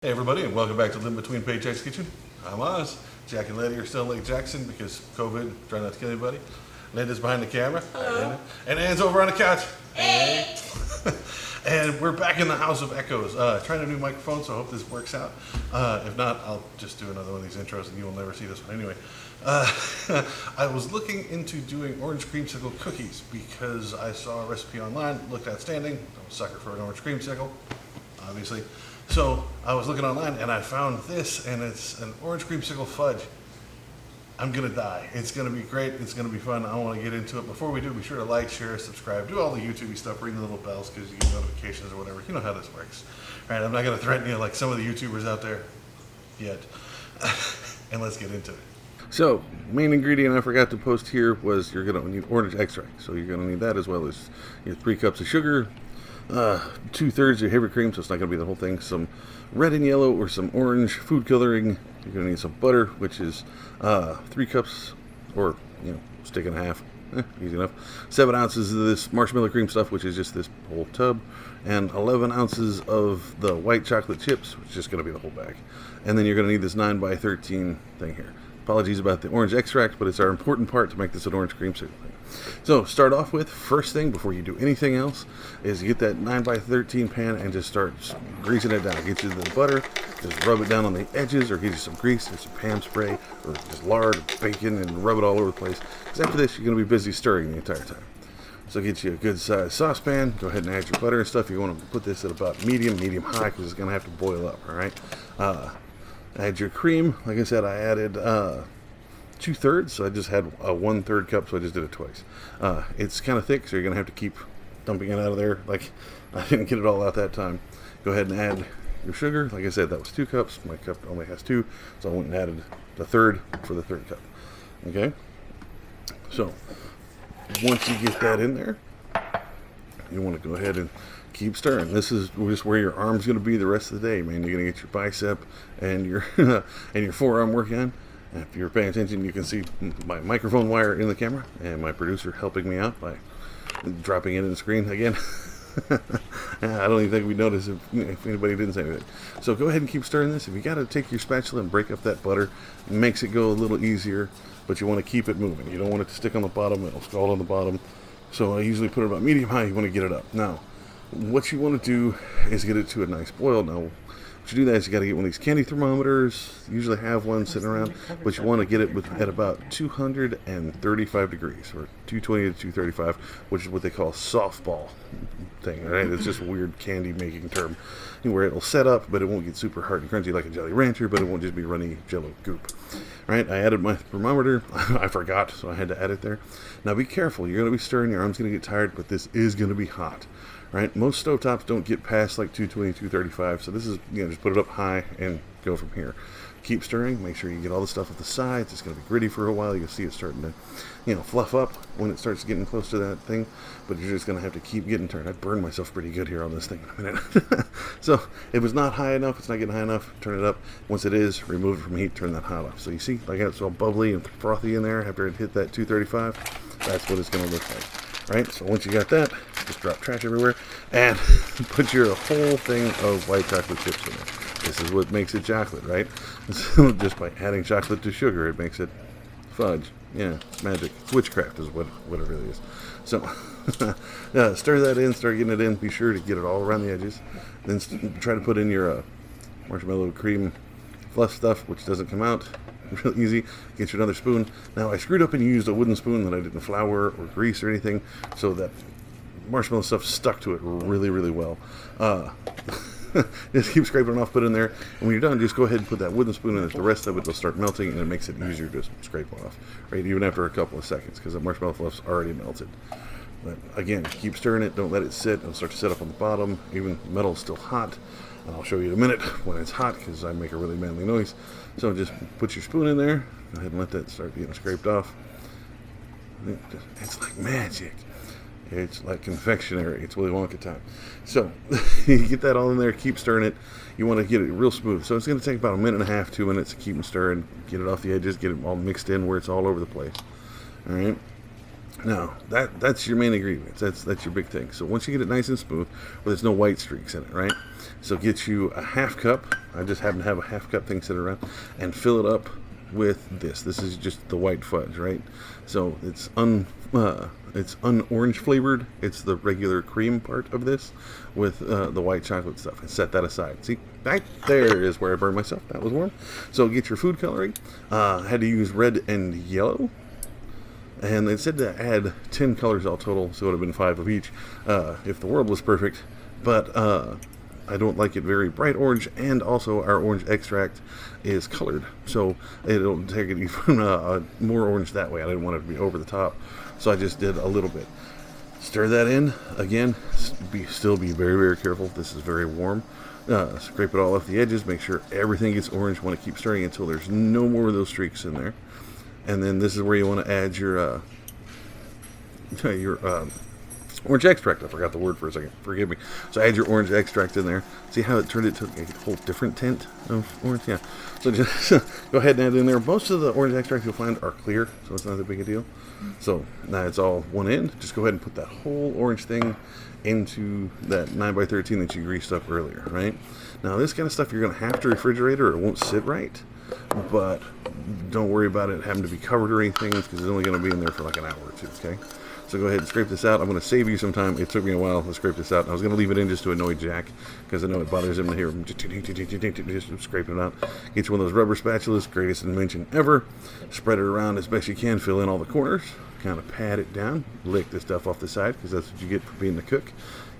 Hey everybody, and welcome back to Live Between Paychecks Kitchen. I'm Oz. Jack and Letty are still in Lake Jackson because COVID, trying not to kill anybody. Linda's behind the camera. Hello. And Anne's over on the couch. Hey. And we're back in the House of Echoes. Trying a new microphone, so I hope this works out. If not, I'll just do another one of these intros and you will never see this one anyway. I was looking into doing orange creamsicle cookies because I saw a recipe online, looked outstanding. I'm a sucker for an orange creamsicle, obviously. So I was looking online and I found this, and it's an orange creamsicle fudge. I'm gonna die. It's gonna be great. It's gonna be fun. I want to get into it. Before we do, be sure to like, share, subscribe, do all the YouTube stuff, ring the little bells because you get notifications or whatever. You know how this works. All right, I'm not gonna threaten you like some of the YouTubers out there yet. And let's get into it. So, main ingredient I forgot to post here was you're gonna need orange extract. So you're gonna need that as well as your 3 cups of sugar. 2/3 of heavy cream, so it's not going to be the whole thing. Some red and yellow or some orange food coloring. You're going to need some butter, which is 3 cups or stick and a half. Easy enough. 7 ounces of this marshmallow cream stuff, which is just this whole tub, and 11 ounces of the white chocolate chips, which is just going to be the whole bag. And then you're going to need this 9x13 thing here. Apologies about the orange extract, but it's our important part to make this an orange creamsicle thing. So start off with, first thing before you do anything else, is you get that 9x13 pan and just start greasing it down. Get you the butter, just rub it down on the edges, or get you some grease or some Pam spray, or just lard, or bacon, and rub it all over the place. Because after this, you're going to be busy stirring the entire time. So get you a good sized saucepan, go ahead and add your butter and stuff. You want to put this at about medium high, because it's going to have to boil up, alright? Add your cream. Like I said, I added 2/3, so I just had a 1/3 cup, so I just did it twice. It's kind of thick, so you're going to have to keep dumping it out of there. Like, I didn't get it all out that time. Go ahead and add your sugar. Like I said, that was 2 cups. My cup only has 2, so I went and added the 1/3 for the 3rd cup. Okay? So, once you get that in there, you want to go ahead and keep stirring. This is just where your arm's going to be the rest of the day, man. You're going to get your bicep and your and your forearm working on. And if you're paying attention, you can see my microphone wire in the camera and my producer helping me out by dropping it in the screen again. I don't even think we noticed if anybody didn't say anything. So go ahead and keep stirring this. If you got to take your spatula and break up that butter, it makes it go a little easier, but you want to keep it moving. You don't want it to stick on the bottom. It'll scald on the bottom. So I usually put it about medium high. You want to get it up. Now, what you want to do is get it to a nice boil. Now, to do that is you got to get one of these candy thermometers. You usually have one sitting around, but you want to get it at about 235 degrees, or 220 to 235, which is what they call softball thing. Right? It's just a weird candy making term, where it'll set up, but it won't get super hard and crunchy like a Jelly Rancher, but it won't just be runny Jello goop. Right? I added my thermometer. I forgot, so I had to add it there. Now be careful. You're going to be stirring. Your arm's going to get tired, but this is going to be hot. Right? Most stovetops don't get past like 220, 235, so this is, just put it up high and go from here. Keep stirring, make sure you get all the stuff off the sides. It's going to be gritty for a while. You'll see it starting to, fluff up when it starts getting close to that thing, but you're just going to have to keep getting turned. I burned myself pretty good here on this thing in a minute. So, it was not high enough. It's not getting high enough. Turn it up. Once it is, remove it from heat, turn that hot off. So you see, like it's all bubbly and frothy in there after it hit that 235. That's what it's going to look like. Right, so once you got that, just drop trash everywhere and put your whole thing of white chocolate chips in there. This is what makes it chocolate, right? So just by adding chocolate to sugar, it makes it fudge. Yeah, it's magic. It's witchcraft is what it really is. So stir that in, start getting it in. Be sure to get it all around the edges. Then try to put in your marshmallow cream fluff stuff, which doesn't come out. Real easy. Get you another spoon. Now I screwed up and used a wooden spoon that I didn't flour or grease or anything, so that marshmallow stuff stuck to it really well. Just keep scraping it off, put it in there, and when you're done, just go ahead and put that wooden spoon in it. The rest of it will start melting, and it makes it easier to scrape off, right? Even after a couple of seconds, because the marshmallow fluff's already melted. But again, keep stirring it. Don't let it sit. It'll start to set up on the bottom. Even metal's still hot. And I'll show you in a minute when it's hot, because I make a really manly noise. So just put your spoon in there. Go ahead and let that start getting scraped off. It's like magic. It's like confectionery. It's Willy Wonka time. So you get that all in there. Keep stirring it. You want to get it real smooth. So it's going to take about 1.5 minutes, 2 minutes to keep them stirring. Get it off the edges. Get it all mixed in where it's all over the place. All right. Now, that's your main ingredients. That's your big thing. So once you get it nice and smooth, where there's no white streaks in it, right? So get you a half cup. I just happen to have a half cup thing sitting around, and fill it up with this. This is just the white fudge, right? So it's unorange flavored. It's the regular cream part of this with the white chocolate stuff. And set that aside. See, right there is where I burned myself. That was warm. So get your food coloring. I had to use red and yellow. And they said to add 10 colors all total, so it would have been 5 of each if the world was perfect. But I don't like it very bright orange, and also our orange extract is colored, so it'll take it even more orange that way. I didn't want it to be over the top, so I just did a little bit. Stir that in. Again, still be very, very careful. This is very warm. Scrape it all off the edges. Make sure everything gets orange. Want to keep stirring until there's no more of those streaks in there. And then this is where you want to add your orange extract. I forgot the word for a second. Forgive me. So add your orange extract in there. See how it turned it to a whole different tint of orange? Yeah. So just go ahead and add it in there. Most of the orange extracts you'll find are clear, so it's not that big a deal. So now it's all one end. Just go ahead and put that whole orange thing into that 9x13 that you greased up earlier, right? Now this kind of stuff you're going to have to refrigerate or it won't sit right. But don't worry about it having to be covered or anything, because it's only going to be in there for like an hour or two, okay? So go ahead and scrape this out. I'm going to save you some time. It took me a while to scrape this out. I was going to leave it in just to annoy Jack, because I know it bothers him to hear him just scraping it out. Get you one of those rubber spatulas, greatest invention ever. Spread it around as best you can. Fill in all the corners. Kind of pat it down. Lick the stuff off the side, because that's what you get for being the cook.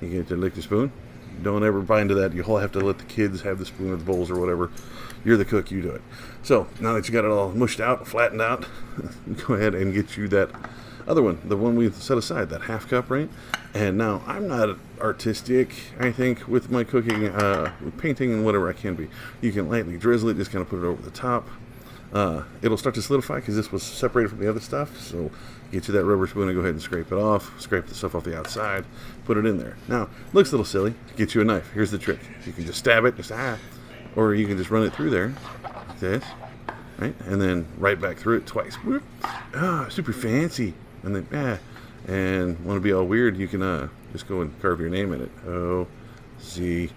You get to lick the spoon. Don't ever buy into that. You'll have to let the kids have the spoon or the bowls or whatever. You're the cook, you do it. So now that you got it all mushed out, flattened out, go ahead and get you that other one, the one we set aside, that half cup, right? And now I'm not artistic, I think, with my cooking, with painting and whatever I can be. You can lightly drizzle it, just kind of put it over the top. It'll start to solidify because this was separated from the other stuff. So get you that rubber spoon and go ahead and scrape it off. Scrape the stuff off the outside. Put it in there. Now, looks a little silly. Get you a knife. Here's the trick. You can just stab it, or you can just run it through there, like this, right? And then right back through it twice. Whoop. Super fancy. And then, and want to be all weird, you can just go and carve your name in it. O-Z.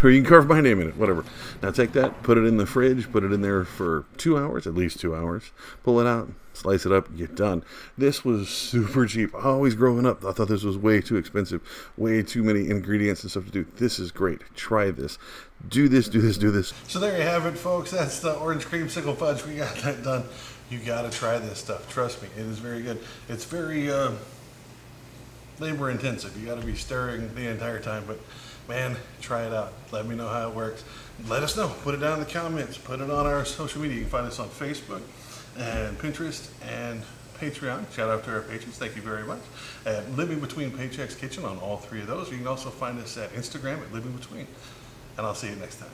Or you can carve my name in it, whatever. Now take that, put it in the fridge, put it in there for 2 hours, at least 2 hours. Pull it out, slice it up, get done. This was super cheap. Always growing up, I thought this was way too expensive. Way too many ingredients and stuff to do. This is great. Try this. Do this, do this, do this. So there you have it, folks. That's the orange creamsicle fudge. We got that done. You got to try this stuff. Trust me, it is very good. It's very labor intensive. You got to be stirring the entire time, but man, try it out. Let me know how it works. Let us know. Put it down in the comments. Put it on our social media. You can find us on Facebook and Pinterest and Patreon. Shout out to our patrons. Thank you very much. At Living Between Paychecks Kitchen on all 3 of those. You can also find us at Instagram at Living Between. And I'll see you next time.